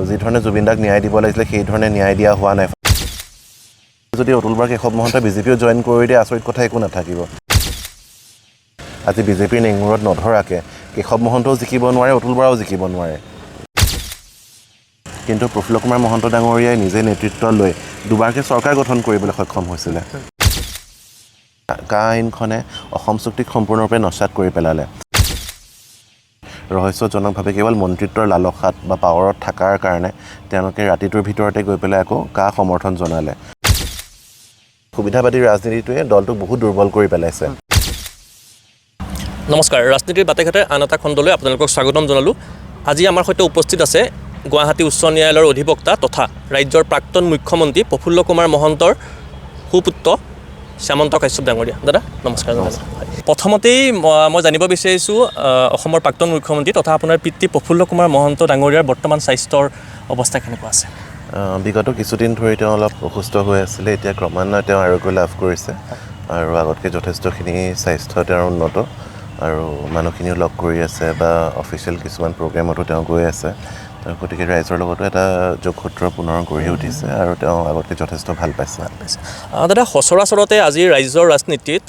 যি ধৰণে জুবিন দাক ন্যায় দিব লাগিছিলে সেই ধৰণে ন্যায় দিয়া হোৱা নাই যদি অতুল বৰা কেশৱ মহন্তই বিজেপিও জইন কৰি দিয়ে আচৰিত কথা একো নাথাকিব আজি বিজেপিৰ নেঙুৰত নধৰাকৈ কেশৱ মহন্তও জিকিব নোৱাৰে অতুল বৰাও জিকিব নোৱাৰে কিন্তু প্ৰফুল্ল কুমাৰ মহন্ত ডাঙৰীয়াই নিজে নেতৃত্ব লৈ দুবাৰকৈ চৰকাৰ গঠন কৰিবলৈ সক্ষম হৈছিলে কা আইনখনে অসম চুক্তিক সম্পূৰ্ণৰূপে নস্যাৎ কৰি পেলালে ৰহস্যজনকভাৱে কেৱল মন্ত্ৰিত্বৰ লালসাত বা পাৱাৰত থকাৰ কাৰণে তেওঁলোকে ৰাতিটোৰ ভিতৰতে গৈ পেলাই আকৌ কা সমৰ্থন জনালে সুবিধাবাদী ৰাজনীতিটোৱে দলটোক বহুত দুৰ্বল কৰি পেলাইছে নমস্কাৰ ৰাজনীতিৰ বাটেঘাটে আন এটা খণ্ডলৈ আপোনালোকক স্বাগতম জনালোঁ আজি আমাৰ সৈতে উপস্থিত আছে গুৱাহাটী উচ্চ ন্যায়ালয়ৰ অধিবক্তা তথা ৰাজ্যৰ প্ৰাক্তন মুখ্যমন্ত্ৰী প্ৰফুল্ল কুমাৰ মহন্তৰ সুপুত্ৰ শ্যামন্ত কাশ্যপ ডাঙৰীয়া দাদা নমস্কাৰ প্ৰথমতেই মই জানিব বিচাৰিছোঁ অসমৰ প্ৰাক্তন মুখ্যমন্ত্ৰী তথা আপোনাৰ পিতৃ প্ৰফুল্ল কুমাৰ মহন্ত ডাঙৰীয়াৰ বৰ্তমান স্বাস্থ্যৰ অৱস্থা কেনেকুৱা আছে বিগত কিছুদিন ধৰি তেওঁ অলপ অসুস্থ হৈ আছিলে এতিয়া ক্ৰমান্বয়ে তেওঁ আৰোগ্য লাভ কৰিছে আৰু আগতকৈ যথেষ্টখিনি স্বাস্থ্য তেওঁৰ উন্নত আৰু মানুহখিনিও লগ কৰি আছে বা অফিচিয়েল কিছুমান প্ৰগ্ৰেমতো তেওঁ গৈ আছে গতিকে ৰাইজৰ লগতো এটা যোগসূত্ৰ পুনৰ গঢ়ি উঠিছে আৰু তেওঁ আগতকৈ যথেষ্ট ভাল পাইছে দাদা সচৰাচৰতে আজিৰ ৰাজ্যৰ ৰাজনীতিত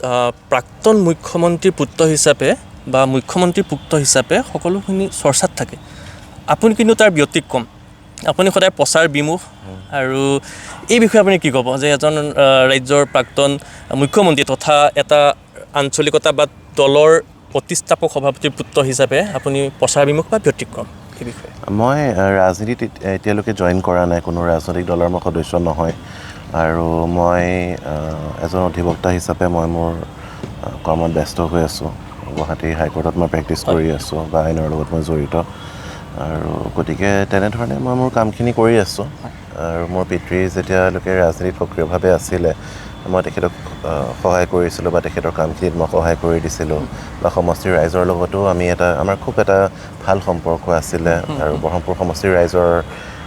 প্ৰাক্তন মুখ্যমন্ত্ৰীৰ পুত্ৰ হিচাপে বা মুখ্যমন্ত্ৰীৰ পুত্ৰ হিচাপে সকলোখিনি চৰ্চাত থাকে আপুনি কিন্তু তাৰ ব্যতিক্ৰম আপুনি সদায় প্ৰচাৰ বিমুখ আৰু এই বিষয়ে আপুনি কি ক'ব যে এজন ৰাজ্যৰ প্ৰাক্তন মুখ্যমন্ত্ৰী তথা এটা আঞ্চলিকতা বা দলৰ প্ৰতিষ্ঠাপক সভাপতিৰ পুত্ৰ হিচাপে আপুনি প্ৰচাৰ বিমুখ বা ব্যতিক্ৰম এই বিষয়ে মই ৰাজনীতিত এতিয়ালৈকে জইন কৰা নাই কোনো ৰাজনৈতিক দলৰ মই সদস্য নহয় আৰু মই এজন অধিবক্তা হিচাপে মই মোৰ কৰ্মত ব্যস্ত হৈ আছোঁ গুৱাহাটী হাইকোৰ্টত মই প্ৰেক্টিছ কৰি আছোঁ বা আইনৰ লগত মই জড়িত আৰু গতিকে তেনেধৰণে মই মোৰ কামখিনি কৰি আছোঁ আৰু মোৰ পিতৃ যেতিয়ালৈকে ৰাজনীতিত সক্ৰিয়ভাৱে আছিলে মই তেখেতক সহায় কৰিছিলোঁ বা তেখেতৰ কামখিনিত মই সহায় কৰি দিছিলোঁ বা সমষ্টিৰ ৰাইজৰ লগতো আমাৰ খুব এটা ভাল সম্পৰ্ক আছিলে আৰু বঢ়মপুৰ সমষ্টিৰ ৰাইজৰ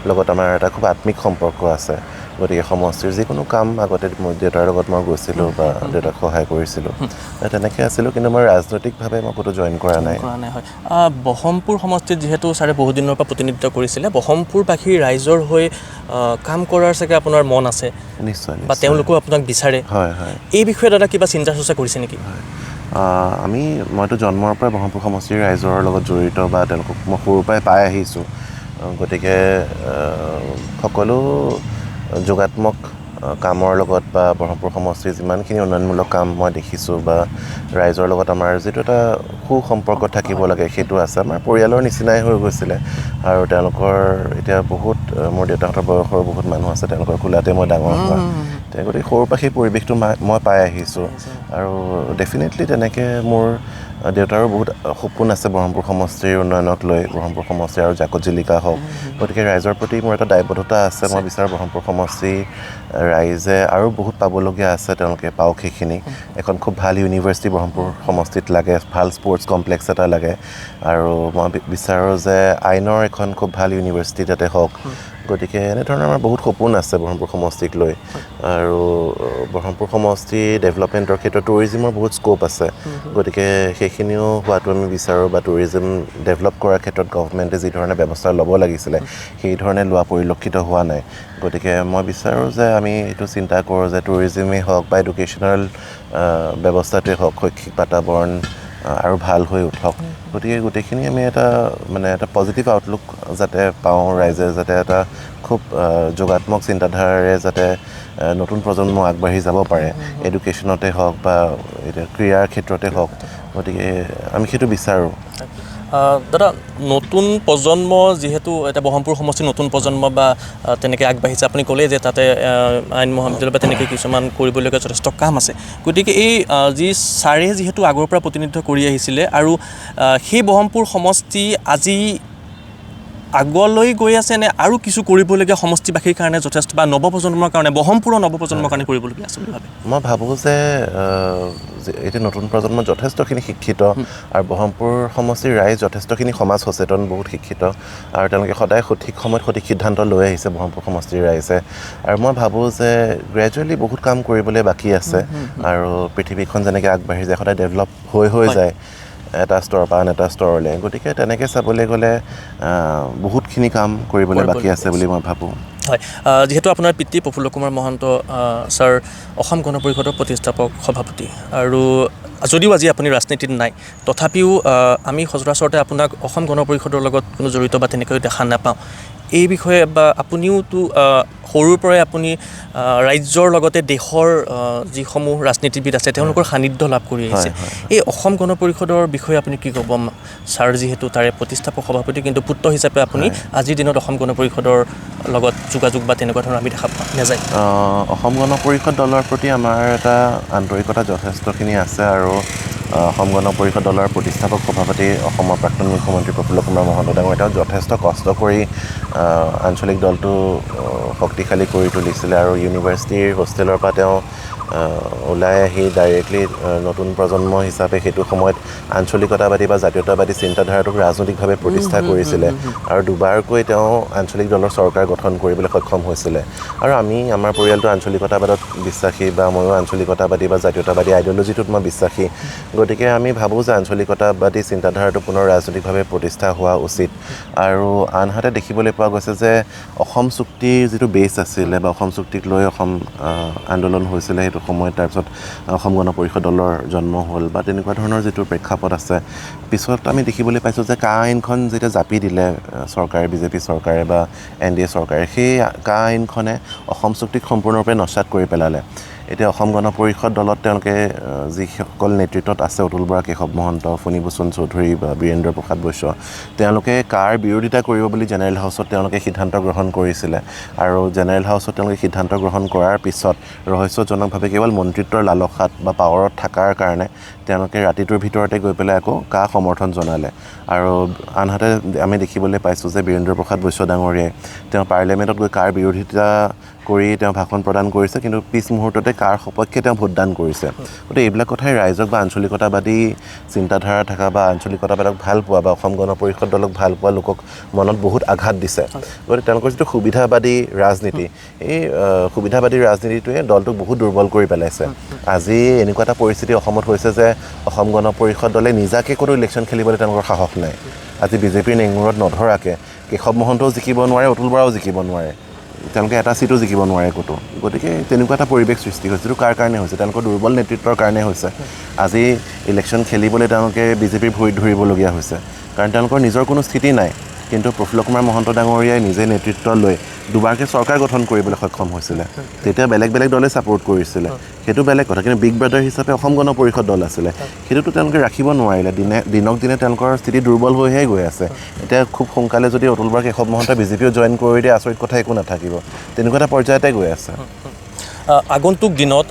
লগত আমাৰ এটা খুব আত্মিক সম্পৰ্ক আছে গতিকে সমষ্টিৰ যিকোনো কাম আগতে মোৰ দেউতাৰ লগত মই গৈছিলোঁ বা দেউতাক সহায় কৰিছিলোঁ তেনেকৈ আছিলোঁ কিন্তু মই ৰাজনৈতিকভাৱে মই ক'তো জইন কৰা নাই হয় বঢ়মপুৰ সমষ্টিত যিহেতু ছাৰে বহুদিনৰ পৰা প্ৰতিনিধিত্ব কৰিছিলে বঢ়মপুৰবাসীৰ ৰাইজৰ হৈ কাম কৰাৰ চাগে আপোনাৰ মন আছে নিশ্চয় বা তেওঁলোকেও আপোনাক বিচাৰে হয় এই বিষয়ে দাদা কিবা চিন্তা চৰ্চা কৰিছে নেকি মইতো জন্মৰ পৰাই বঢ়মপুৰ সমষ্টিৰ ৰাইজৰ লগত জড়িত বা তেওঁলোকক মই সৰুৰ পৰাই পাই আহিছোঁ গতিকে সকলো যোগাত্মক কামৰ লগত বা বঢ়মপুৰ সমষ্টিৰ যিমানখিনি উন্নয়নমূলক কাম মই দেখিছোঁ বা ৰাইজৰ লগত আমাৰ যিটো এটা সুসম্পৰ্ক থাকিব লাগে সেইটো আছে আমাৰ পৰিয়ালৰ নিচিনাই হৈ গৈছিলে আৰু তেওঁলোকৰ এতিয়া বহুত মোৰ দেউতাহঁতৰ বয়সৰ বহুত মানুহ আছে তেওঁলোকৰ কোলাতে মই ডাঙৰ হোৱা গতিকে সৰুৰ পৰা সেই পৰিৱেশটো মই পাই আহিছোঁ আৰু ডেফিনেটলি তেনেকৈ মোৰ দেউতাৰো বহুত সপোন আছে বঢ়মপুৰ সমষ্টিৰ উন্নয়নক লৈ বঢ়মপুৰ সমষ্টি আৰু জাকত জিলিকা হওক গতিকে ৰাইজৰ প্ৰতি মোৰ এটা দায়বদ্ধতা আছে মই বিচাৰোঁ বঢ়মপুৰ সমষ্টি ৰাইজে আৰু বহুত পাবলগীয়া আছে তেওঁলোকে পাওক সেইখিনি এখন খুব ভাল ইউনিভাৰ্চিটি বঢ়মপুৰ সমষ্টিত লাগে ভাল স্পৰ্টছ কমপ্লেক্স এটা লাগে আৰু মই বিচাৰোঁ যে আইনৰ এখন খুব ভাল ইউনিভাৰ্চিটি তাতে হওক গতিকে এনেধৰণৰ আমাৰ বহুত সপোন আছে বঢ়মপুৰ সমষ্টিক লৈ আৰু বঢ়মপুৰ সমষ্টি ডেভেলপমেণ্টৰ ক্ষেত্ৰত টুৰিজিমৰ বহুত স্ক'প আছে গতিকে সেইখিনিও হোৱাটো আমি বিচাৰোঁ বা টুৰিজিম ডেভেলপ কৰাৰ ক্ষেত্ৰত গভৰ্ণমেণ্টে যি ধৰণে ব্যৱস্থা ল'ব লাগিছিলে সেই ধৰণে লোৱা পৰিলক্ষিত হোৱা নাই গতিকে মই বিচাৰোঁ যে আমি এইটো চিন্তা কৰোঁ যে টুৰিজিমেই হওক বা এডুকেশ্যনেল ব্যৱস্থাটোৱেই হওক শৈক্ষিক বাতাবৰণ আৰু ভাল হৈ উঠক গতিকে গোটেইখিনি আমি এটা পজিটিভ আউটলুক যাতে পাওঁ ৰাইজে যাতে এটা খুব যোগাত্মক চিন্তাধাৰাৰে যাতে নতুন প্ৰজন্ম আগবাঢ়ি যাব পাৰে এডুকেশ্যনতে হওক বা এতিয়া ক্ৰীড়াৰ ক্ষেত্ৰতে হওক গতিকে আমি সেইটো বিচাৰোঁ দাদা নতুন প্ৰজন্ম যিহেতু এতিয়া বঢ়মপুৰ সমষ্টিৰ নতুন প্ৰজন্ম বা তেনেকৈ আগবাঢ়িছে আপুনি ক'লেই যে তাতে আইন মহাবিদ্যালয় বা তেনেকৈ কিছুমান কৰিবলগীয়া যথেষ্ট কাম আছে গতিকে এই যি ছাৰে যিহেতু আগৰ পৰা প্ৰতিনিধিত্ব কৰি আহিছিলে আৰু সেই বঢ়মপুৰ সমষ্টি আজি আগলৈ গৈ আছে নে আৰু কিছু কৰিবলগীয়া সমষ্টিবাসীৰ কাৰণে যথেষ্ট বা নৱপ্ৰজন্মৰ কাৰণে বঢ়মপুৰৰ নৱপ্ৰজন্মৰ কাৰণে কৰিবলগীয়া আছে বুলি ভাবে মই ভাবোঁ যে এতিয়া নতুন প্ৰজন্ম যথেষ্টখিনি শিক্ষিত আৰু বঢ়মপুৰ সমষ্টিৰ ৰাইজ যথেষ্টখিনি সমাজ সচেতন বহুত শিক্ষিত আৰু তেওঁলোকে সদায় সঠিক সময়ত সঠিক সিদ্ধান্ত লৈ আহিছে বঢ়মপুৰ সমষ্টিৰ ৰাইজে আৰু মই ভাবোঁ যে গ্ৰেজুৱেলি বহুত কাম কৰিবলৈ বাকী আছে আৰু পৃথিৱীখন যেনেকৈ আগবাঢ়ি যায় সদায় ডেভেলপ হৈ যায় এটা স্তৰৰ পৰা আন এটা স্তৰলৈ গতিকে তেনেকৈ চাবলৈ গ'লে বহুতখিনি কাম কৰিবলৈ বাকী আছে বুলি মই ভাবোঁ হয় যিহেতু আপোনাৰ পিতৃ প্ৰফুল্ল কুমাৰ মহন্ত ছাৰ অসম গণ পৰিষদৰ প্ৰতিষ্ঠাপক সভাপতি আৰু যদিও আজি আপুনি ৰাজনীতিত নাই তথাপিও আমি সচৰাচৰতে আপোনাক অসম গণ পৰিষদৰ লগত কোনো জড়িত বা তেনেকৈ দেখা নাপাওঁ এই বিষয়ে বা আপুনিওতো সৰুৰ পৰাই আপুনি ৰাজ্যৰ লগতে দেশৰ যিসমূহ ৰাজনীতিবিদ আছে তেওঁলোকৰ সান্নিধ্য লাভ কৰি আহিছে এই অসম গণ পৰিষদৰ বিষয়ে আপুনি কি ক'ব ছাৰ যিহেতু তাৰে প্ৰতিষ্ঠাপক সভাপতি কিন্তু পুত্ৰ হিচাপে আপুনি আজিৰ দিনত অসম গণ পৰিষদৰ লগত যোগাযোগ বা তেনেকুৱা ধৰণৰ আমি দেখা পোৱা নাযায় অসম গণ পৰিষদ দলৰ প্ৰতি আমাৰ এটা আন্তৰিকতা যথেষ্টখিনি আছে আৰু অসম গণ পৰিষদ দলৰ প্ৰতিষ্ঠাপক সভাপতি অসমৰ প্ৰাক্তন মুখ্যমন্ত্ৰী প্ৰফুল্ল কুমাৰ মহন্ত ডাঙৰীয়া তেওঁ যথেষ্ট কষ্ট কৰি আঞ্চলিক দলটো শক্তিশালী কৰি তুলিছিলে আৰু ইউনিভাৰ্চিটিৰ হোষ্টেলৰ পৰা তেওঁ ওলাই আহি ডাইৰেক্টলি নতুন প্ৰজন্ম হিচাপে সেইটো সময়ত আঞ্চলিকতাবাদী বা জাতীয়তাবাদী চিন্তাধাৰাটোক ৰাজনৈতিকভাৱে প্ৰতিষ্ঠা কৰিছিলে আৰু দুবাৰকৈ তেওঁ আঞ্চলিক দলৰ চৰকাৰ গঠন কৰিবলৈ সক্ষম হৈছিলে আৰু আমাৰ পৰিয়ালটো আঞ্চলিকতাবাদত বিশ্বাসী বা ময়ো আঞ্চলিকতাবাদী বা জাতীয়তাবাদী আইডিঅ'লজিটোত মই বিশ্বাসী গতিকে আমি ভাবোঁ যে আঞ্চলিকতাবাদী চিন্তাধাৰাটো পুনৰ ৰাজনৈতিকভাৱে প্ৰতিষ্ঠা হোৱা উচিত আৰু আনহাতে দেখিবলৈ পোৱা গৈছে যে অসম চুক্তিৰ যিটো বেছ আছিলে বা অসম চুক্তিক লৈ অসম আন্দোলন হৈছিলে সেইটো সময়ত তাৰপিছত অসম গণ পৰিষদ দলৰ জন্ম হ'ল বা তেনেকুৱা ধৰণৰ যিটো প্ৰেক্ষাপট আছে পিছত আমি দেখিবলৈ পাইছোঁ যে কা আইনখন যেতিয়া জাপি দিলে চৰকাৰে বিজেপি চৰকাৰে বা NDA চৰকাৰে সেই কা আইনখনে অসম চুক্তিক সম্পূৰ্ণৰূপে নস্যাৎ কৰি পেলালে এতিয়া অসম গণ পৰিষদ দলত তেওঁলোকে যিসকল নেতৃত্বত আছে অতুল বৰা কেশৱ মহন্ত ফণীভূষণ চৌধুৰী বা বীৰেন্দ্ৰ প্ৰসাদ বৈশ্য তেওঁলোকে কাৰ বিৰোধিতা কৰিব বুলি জেনেৰেল হাউচত তেওঁলোকে সিদ্ধান্ত গ্ৰহণ কৰিছিলে আৰু জেনেৰেল হাউচত তেওঁলোকে সিদ্ধান্ত গ্ৰহণ কৰাৰ পিছত ৰহস্যজনকভাৱে কেৱল মন্ত্ৰিত্বৰ লালসাত বা পাৱাৰত থকাৰ কাৰণে তেওঁলোকে ৰাতিটোৰ ভিতৰতে গৈ পেলাই আকৌ কা সমৰ্থন জনালে আৰু আনহাতে আমি দেখিবলৈ পাইছোঁ যে বীৰেন্দ্ৰ প্ৰসাদ বৈশ্য ডাঙৰীয়াই তেওঁ পাৰ্লিয়ামেণ্টত গৈ কাৰ বিৰোধিতা কৰি তেওঁ ভাষণ প্ৰদান কৰিছে কিন্তু পিছ মুহূৰ্ততে কাৰ সপক্ষে তেওঁ ভোটদান কৰিছে গতিকে এইবিলাক কথাই ৰাইজক বা আঞ্চলিকতাবাদী চিন্তাধাৰা থকা বা আঞ্চলিকতাবাদক ভাল পোৱা বা অসম গণ পৰিষদ দলক ভাল পোৱা লোকক মনত বহুত আঘাত দিছে গতিকে তেওঁলোকৰ যিটো সুবিধাবাদী ৰাজনীতি এই সুবিধাবাদী ৰাজনীতিটোৱে দলটোক বহুত দুৰ্বল কৰি পেলাইছে আজি এনেকুৱা এটা পৰিস্থিতি অসমত হৈছে যে অসম গণ পৰিষদ দলে নিজাকৈ কোনো ইলেকশ্যন খেলিবলৈ তেওঁলোকৰ সাহস নাই আজি বিজেপিৰ নেঙুৰত নধৰাকৈ কেশৱ মহন্তও জিকিব নোৱাৰে অতুল বৰাও জিকিব নোৱাৰে তেওঁলোকে এটা চিটো জিকিব নোৱাৰে ক'তো গতিকে তেনেকুৱা এটা পৰিৱেশ সৃষ্টি হৈছে যিটো কাৰ কাৰণে হৈছে তেওঁলোকৰ দুৰ্বল নেতৃত্বৰ কাৰণে হৈছে আজি ইলেকশ্যন খেলিবলৈ তেওঁলোকে বিজেপিৰ ভৰিত ধৰিবলগীয়া হৈছে কাৰণ তেওঁলোকৰ নিজৰ কোনো স্থিতি নাই কিন্তু প্ৰফুল্ল কুমাৰ মহন্ত ডাঙৰীয়াই নিজে নেতৃত্ব লৈ দুবাৰকৈ চৰকাৰ গঠন কৰিবলৈ সক্ষম হৈছিলে তেতিয়া বেলেগ বেলেগ দলে ছাপোৰ্ট কৰিছিলে সেইটো বেলেগ কথা কিন্তু বিগ ব্ৰাদাৰ হিচাপে অসম গণ পৰিষদ দল আছিলে সেইটোতো তেওঁলোকে ৰাখিব নোৱাৰিলে দিনক দিনে তেওঁলোকৰ স্থিতি দুৰ্বল হৈহে গৈ আছে এতিয়া খুব সোনকালে যদি অতুল বৰা কেশৱ মহন্ত বিজেপিও জইন কৰি দিয়ে আচৰিত কথা একো নাথাকিব তেনেকুৱা এটা পৰ্যায়তে গৈ আছে আগন্তুক দিনত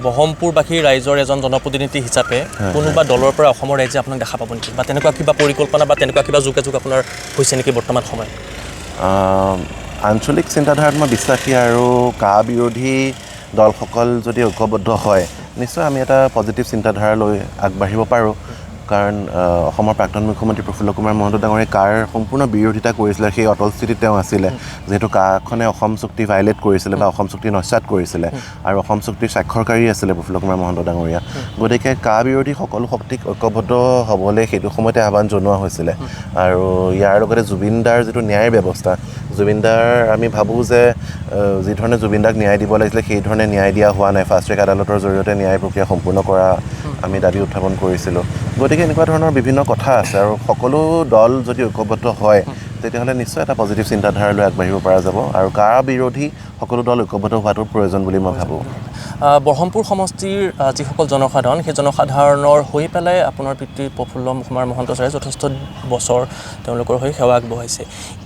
বঢ়মপুৰবাসী ৰাইজৰ এজন জনপ্ৰতিনিধি হিচাপে কোনোবা দলৰ পৰা অসমৰ ৰাইজে আপোনাক দেখা পাব নেকি বা তেনেকুৱা কিবা পৰিকল্পনা বা তেনেকুৱা কিবা যোগাযোগ আপোনাৰ হৈছে নেকি বৰ্তমান সময়ত আঞ্চলিক চিন্তাধাৰাত মই বিশ্বাসী আৰু কা বিৰোধী দলসকল যদি ঐক্যবদ্ধ হয় নিশ্চয় আমি এটা পজিটিভ চিন্তাধাৰা লৈ আগবাঢ়িব পাৰোঁ কাৰণ অসমৰ প্ৰাক্তন মুখ্যমন্ত্ৰী প্ৰফুল্ল কুমাৰ মহন্ত ডাঙৰীয়াই কাৰ সম্পূৰ্ণ বিৰোধিতা কৰিছিলে সেই অটল স্থিতিত তেওঁ আছিলে যিহেতু কাখনে অসম চুক্তি ভাইলেট কৰিছিলে বা অসম চুক্তি নস্যাৎ কৰিছিলে আৰু অসম চুক্তিৰ স্বাক্ষৰকাৰী আছিলে প্ৰফুল্ল কুমাৰ মহন্ত ডাঙৰীয়া গতিকে কা বিৰোধী সকলো শক্তিক ঐক্যবদ্ধ হ'বলৈ সেইটো সময়তে আহ্বান জনোৱা হৈছিলে আৰু ইয়াৰ লগতে জুবিনদাৰ যিটো ন্যায় ব্যৱস্থা জুবিনদাৰ আমি ভাবোঁ যে যিধৰণে জুবিনদাক ন্যায় দিব লাগিছিলে সেই ধৰণে ন্যায় দিয়া হোৱা নাই ফাষ্ট ট্ৰেক আদালতৰ জৰিয়তে ন্যায় প্ৰক্ৰিয়া সম্পূৰ্ণ কৰা আমি দাবী উত্থাপন কৰিছিলোঁ গতিকে এনেকুৱা ধৰণৰ বিভিন্ন কথা আছে আৰু সকলো দল যদি ঐক্যবদ্ধ হয় তেতিয়াহ'লে নিশ্চয় এটা পজিটিভ চিন্তাধাৰা লৈ আগবাঢ়িব পৰা যাব আৰু কা বিৰোধী সকলো দল ঐক্যবদ্ধ হোৱাটো প্ৰয়োজন বুলি মই ভাবোঁ বঢ়মপুৰ সমষ্টিৰ যিসকল জনসাধাৰণ সেই জনসাধাৰণৰ হৈ পেলাই আপোনাৰ পিতৃ প্ৰফুল্ল কুমাৰ মহন্ত ছাৰে যথেষ্ট বছৰ তেওঁলোকৰ হৈ সেৱা আগবঢ়াইছে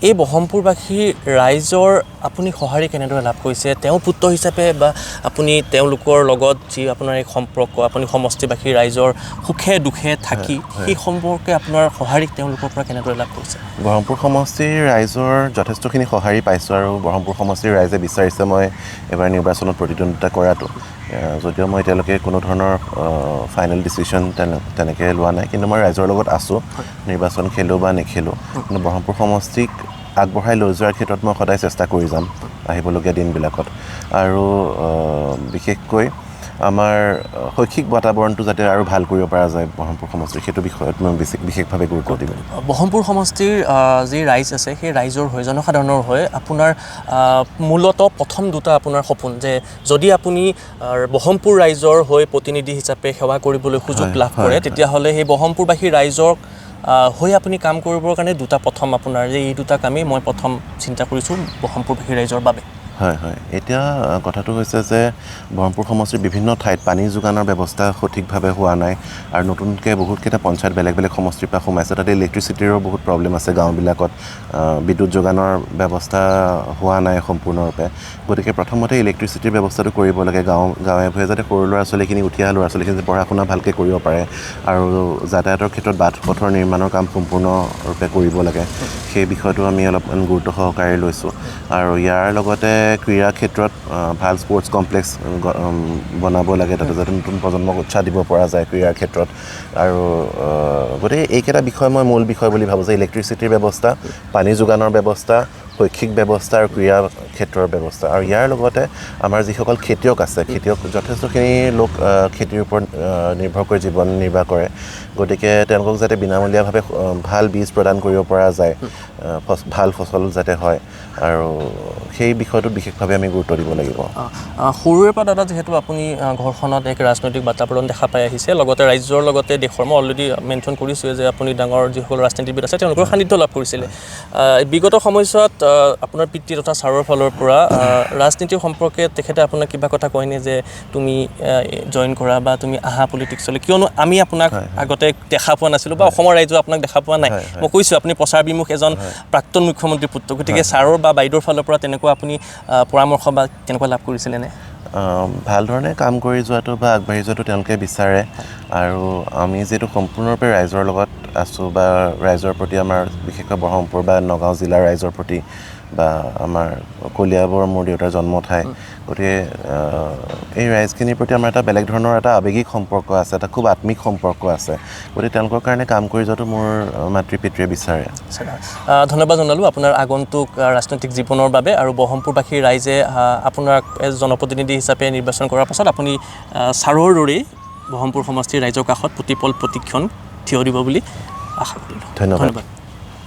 এই বঢ়মপুৰবাসী ৰাইজৰ আপুনি সঁহাৰি কেনেদৰে লাভ কৰিছে তেওঁ পুত্ৰ হিচাপে বা আপুনি তেওঁলোকৰ লগত যি আপোনাৰ এই সম্পৰ্ক আপুনি সমষ্টিবাসী ৰাইজৰ সুখে দুখে থাকি সেই সম্পৰ্কে আপোনাৰ সঁহাৰি তেওঁলোকৰ পৰা কেনেদৰে লাভ কৰিছে বঢ়মপুৰ সমষ্টিৰ ৰাইজৰ যথেষ্টখিনি সঁহাৰি পাইছোঁ আৰু বঢ়মপুৰ সমষ্টিৰ ৰাইজে বিচাৰিছে মই এবাৰ নিৰ্বাচনত প্ৰতিদ্বন্দ্বিতা কৰাটো যদিও মই এতিয়ালৈকে কোনো ধৰণৰ ফাইনেল ডিচিশ্যন তেনেকৈ লোৱা নাই কিন্তু মই ৰাইজৰ লগত আছোঁ নিৰ্বাচন খেলোঁ বা নেখেলোঁ কিন্তু বঢ়মপুৰ সমষ্টিক আগবঢ়াই লৈ যোৱাৰ ক্ষেত্ৰত মই সদায় চেষ্টা কৰি যাম আহিবলগীয়া দিনবিলাকত আৰু বিশেষকৈ আমাৰ শৈক্ষিক বাতাবৰণটো যাতে আৰু ভাল কৰিব পৰা যায় বঢ়মপুৰ সমষ্টিৰ সেইটো বিষয়ত মই বিশেষভাৱে গুৰুত্ব দিম বঢ়মপুৰ সমষ্টিৰ যি ৰাইজ আছে সেই ৰাইজৰ হৈ জনসাধাৰণৰ হৈ আপোনাৰ মূলতঃ প্ৰথম দুটা আপোনাৰ সপোন যে যদি আপুনি বঢ়মপুৰ ৰাইজৰ হৈ প্ৰতিনিধি হিচাপে সেৱা কৰিবলৈ সুযোগ লাভ কৰে তেতিয়াহ'লে সেই বঢ়মপুৰবাসী ৰাইজক হৈ আপুনি কাম কৰিবৰ কাৰণে দুটা প্ৰথম আপোনাৰ যে এই দুটা কামেই মই প্ৰথম চিন্তা কৰিছোঁ বঢ়মপুৰবাসী ৰাইজৰ বাবে হয় হয় এতিয়া কথাটো হৈছে যে বঢ়মপুৰ সমষ্টিৰ বিভিন্ন ঠাইত পানী যোগানৰ ব্যৱস্থা সঠিকভাৱে হোৱা নাই আৰু নতুনকৈ বহুতকেইটা পঞ্চায়ত বেলেগ বেলেগ সমষ্টিৰ পৰা সোমাইছে তাতে ইলেক্ট্ৰিচিটিৰো বহুত প্ৰব্লেম আছে গাঁওবিলাকত বিদ্যুৎ যোগানৰ ব্যৱস্থা হোৱা নাই সম্পূৰ্ণৰূপে গতিকে প্ৰথমতে ইলেক্ট্ৰিচিটিৰ ব্যৱস্থাটো কৰিব লাগে গাঁৱে ভূঞে যাতে সৰু ল'ৰা ছোৱালীখিনি উঠি অহা ল'ৰা ছোৱালীখিনি যে পঢ়া শুনা ভালকৈ কৰিব পাৰে আৰু যাতায়াতৰ ক্ষেত্ৰত বাট পথৰ নিৰ্মাণৰ কাম সম্পূৰ্ণৰূপে কৰিব লাগে সেই বিষয়টো আমি অলপমান গুৰুত্ব সহকাৰে লৈছোঁ আৰু ইয়াৰ লগতে ক্ৰীড়া ক্ষেত্ৰত ভাল স্পৰ্টছ কমপ্লেক্স বনাব লাগে তাতে যাতে নতুন প্ৰজন্মক উৎসাহ দিব পৰা যায় ক্ৰীড়াৰ ক্ষেত্ৰত আৰু গতিকে এইকেইটা বিষয় মই মূল বিষয় বুলি ভাবোঁ যে ইলেক্ট্ৰিচিটিৰ ব্যৱস্থা পানী যোগানৰ ব্যৱস্থা শৈক্ষিক ব্যৱস্থা আৰু ক্ৰীড়া ক্ষেত্ৰৰ ব্যৱস্থা আৰু ইয়াৰ লগতে আমাৰ যিসকল খেতিয়ক আছে খেতিয়ক যথেষ্টখিনি লোক খেতিৰ ওপৰত নিৰ্ভৰ কৰি জীৱন নিৰ্বাহ কৰে গতিকে তেওঁলোকক যাতে বিনামূলীয়াভাৱে ভাল বীজ প্ৰদান কৰিব পৰা যায় ভাল ফচল যাতে হয় আৰু সেই বিষয়টোত বিশেষভাৱে আমি গুৰুত্ব দিব লাগিব সৰুৰে পৰা দাদা যিহেতু আপুনি ঘৰখনত এক ৰাজনৈতিক বাতাবৰণ দেখা পাই আহিছে লগতে ৰাজ্যৰ লগতে দেশৰ মই অলৰেডি মেনশ্যন কৰিছোঁৱে যে আপুনি ডাঙৰ যিসকল ৰাজনীতিবিদ আছে তেওঁলোকৰ সান্নিধ্য লাভ কৰিছিলে বিগত সময়ছোৱাত আপোনাৰ পিতৃ তথা ছাৰৰ ফালৰ পৰা ৰাজনীতি সম্পৰ্কে তেখেতে আপোনাক কিবা কথা কয়নে যে তুমি জইন কৰা বা তুমি আহা পলিটিক্সলৈ কিয়নো আমি আপোনাক আগতে দেখা পোৱা নাছিলোঁ বা অসমৰ ৰাইজেও আপোনাক দেখা পোৱা নাই মই কৈছোঁ আপুনি প্ৰচাৰ বিমুখ এজন প্ৰাক্তন মুখ্যমন্ত্ৰীৰ পুত্ৰ গতিকে ছাৰৰ বা বাইদেউৰ ফালৰ পৰা তেনেকুৱা আপুনি পৰামৰ্শ বা তেনেকুৱা লাভ কৰিছিলেনে ভাল ধৰণে কাম কৰি যোৱাটো বা আগবাঢ়ি যোৱাটো তেওঁলোকে বিচাৰে আৰু আমি যিহেতু সম্পূৰ্ণৰূপে ৰাইজৰ লগত আছোঁ বা ৰাইজৰ প্ৰতি আমাৰ বিশেষকৈ বঢ়মপুৰ বা নগাঁও জিলাৰ ৰাইজৰ প্ৰতি বা আমাৰ কলিয়াবৰ মোৰ দেউতাৰ জন্ম ঠাই গতিকে এই ৰাইজখিনিৰ প্ৰতি আমাৰ এটা বেলেগ ধৰণৰ এটা আৱেগিক সম্পৰ্ক আছে এটা খুব আত্মিক সম্পৰ্ক আছে গতিকে তেওঁলোকৰ কাৰণে কাম কৰি যোৱাটো মোৰ মাতৃ পিতৃয়ে বিচাৰে ধন্যবাদ জনালোঁ আপোনাৰ আগন্তুক ৰাজনৈতিক জীৱনৰ বাবে আৰু বঢ়মপুৰবাসী ৰাইজে আপোনাক জনপ্ৰতিনিধি হিচাপে নিৰ্বাচন কৰাৰ পাছত আপুনি ছাৰৰ দৰেই বঢ়মপুৰ সমষ্টিৰ ৰাইজৰ কাষত প্ৰতিপল প্ৰতিক্ষণ থিয় দিব বুলি আশা কৰিলোঁ ধন্যবাদ